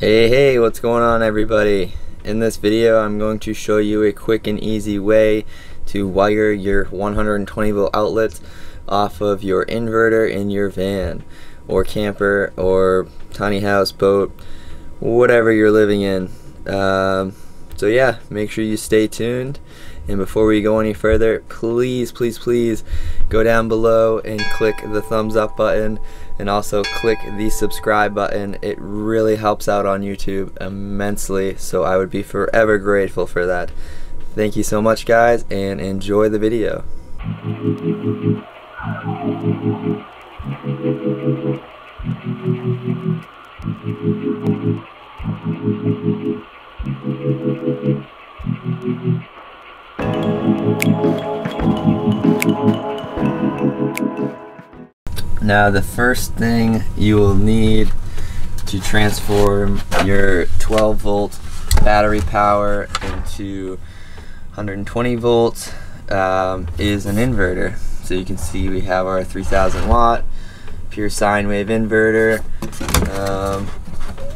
Hey, what's going on everybody? In this video I'm going to show you a quick and easy way to wire your 120 volt outlets off of your inverter in your van or camper or tiny house, boat, whatever you're living in. So yeah, make sure you stay tuned, and before we go any further, please go down below and click the thumbs up button and also click the subscribe button. It really helps out on YouTube immensely, so I would be forever grateful for that. Thank you so much guys, and enjoy the video. Now the first thing you will need to transform your 12 volt battery power into 120 volts is an inverter. So you can see we have our 3000 watt pure sine wave inverter.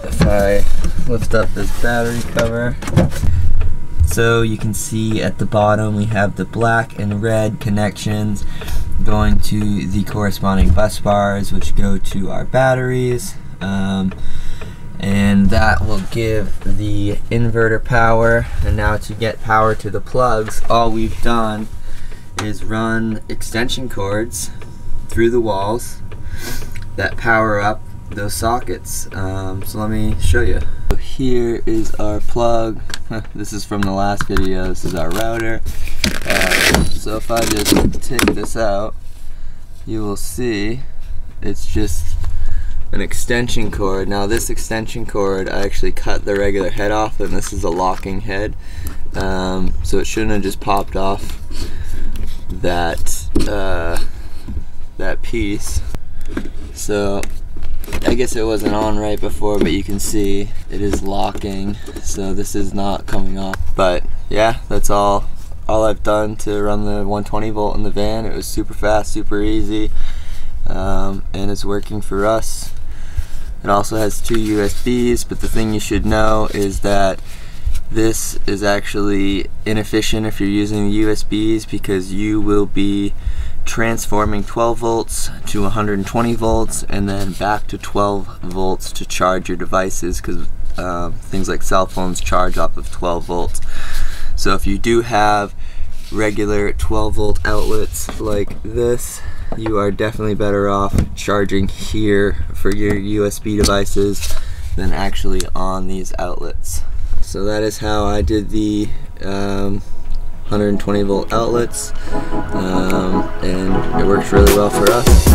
If I lift up this battery cover, so you can see at the bottom we have the black and red connections going to the corresponding bus bars, which go to our batteries, and that will give the inverter power. And now to get power to the plugs, all we've done is run extension cords through the walls that power up those sockets. So let me show you. So here is our plug. This is from the last video. This is our router. So if I just take this out, you will see it's just an extension cord. Now this extension cord, I actually cut the regular head off, and this is a locking head. So it shouldn't have just popped off that that piece. So I guess it wasn't on right before, but you can see it is locking, so this is not coming off. But yeah, that's all I've done to run the 120 volt in the van. It was super fast, super easy, and it's working for us. It also has 2 USBs, but the thing you should know is that this is actually inefficient if you're using the USBs, because you will be transforming 12 volts to 120 volts and then back to 12 volts to charge your devices, because things like cell phones charge off of 12 volts. So if you do have regular 12 volt outlets like this, you are definitely better off charging here for your USB devices than actually on these outlets. So that is how I did the 120 volt outlets, and it works really well for us.